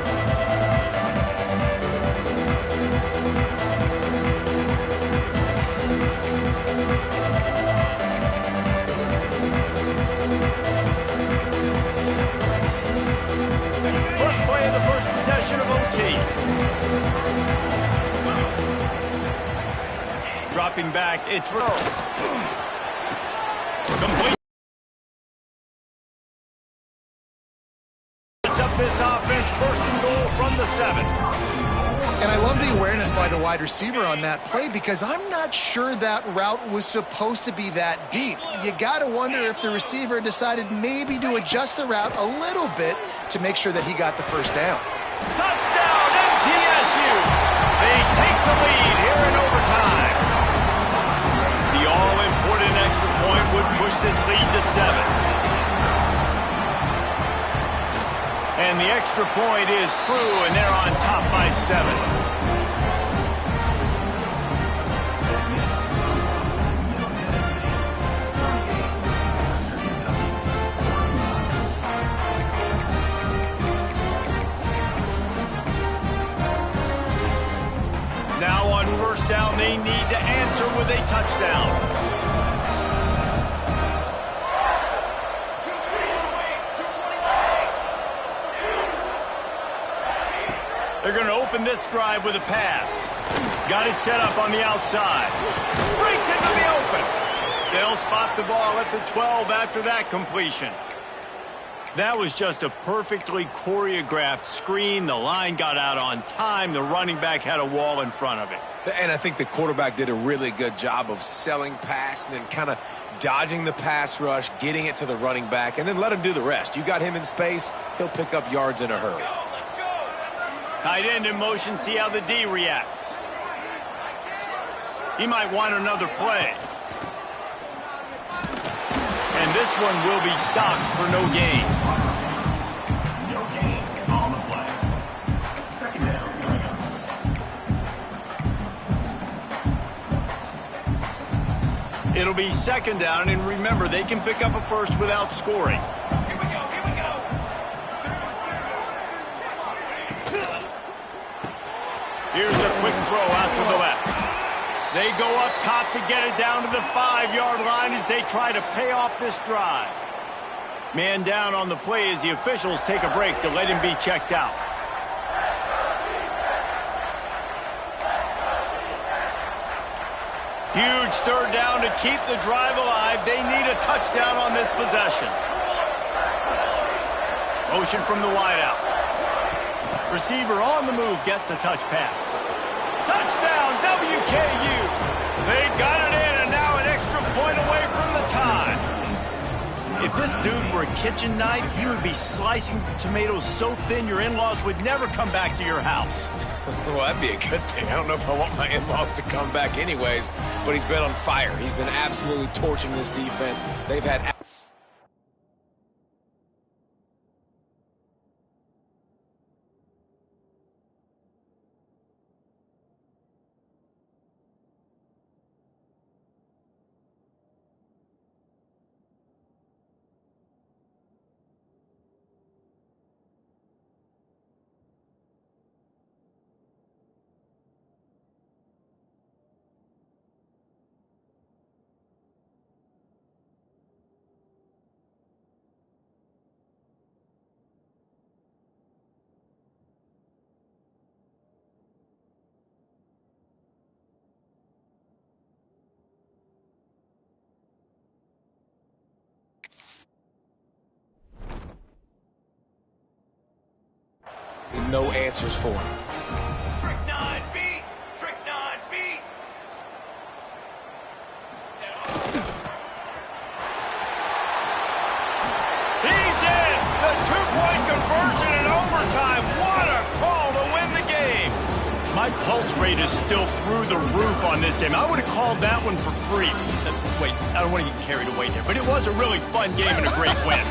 Dropping back, it's Rowe. Complete. It's up this offense, 1st and goal from the 7. And I love the awareness by the wide receiver on that play because I'm not sure that route was supposed to be that deep. You got to wonder if the receiver decided maybe to adjust the route a little bit to make sure that he got the 1st down. Touchdown, MTSU! They take the lead here in overtime. The all-important extra point would push this lead to 7. And the extra point is true, and they're on top by 7. Now on 1st down, they need to answer with a touchdown. They're going to open this drive with a pass. Got it set up on the outside. Breaks into the open. They'll spot the ball at the 12 after that completion. That was just a perfectly choreographed screen. The line got out on time. The running back had a wall in front of it. And I think the quarterback did a really good job of selling pass and then kind of dodging the pass rush, getting it to the running back, and then let him do the rest. You got him in space, he'll pick up yards in a hurry. Tight end in motion, see how the D reacts. He might want another play. And this one will be stopped for no gain. No gain on the play. 2nd down. It'll be 2nd down, and remember, they can pick up a 1st without scoring. Here we go, here we go. Here's a quick throw out to the left. They go up top to get it down to the 5-yard line as they try to pay off this drive. Man down on the play as the officials take a break to let him be checked out. Huge third down to keep the drive alive. They need a touchdown on this possession. Motion from the wideout. Receiver on the move gets the touch pass. Touchdown, WKU. They got it in, and now an extra point away from the tie. If this dude were a kitchen knife, he would be slicing tomatoes so thin your in-laws would never come back to your house. Well, that'd be a good thing. I don't know if I want my in-laws to come back anyways, but he's been on fire. He's been absolutely torching this defense. They've had... no answers for him. Trick 9 beat. Trick 9 beat. He's in! The two-point conversion in overtime. What a call to win the game. My pulse rate is still through the roof on this game. I would have called that one for free. Wait, I don't want to get carried away there, but it was a really fun game and a great win.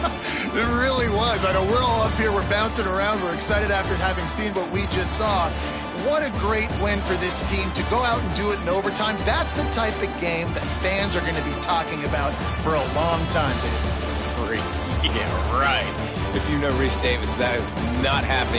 It really was. I know we're all up here, we're bouncing around, we're excited after having seen what we just saw. What a great win for this team to go out and do it in overtime. That's the type of game that fans are going to be talking about for a long time, Dave. Yeah, right. If you know Reese Davis, that is not happening.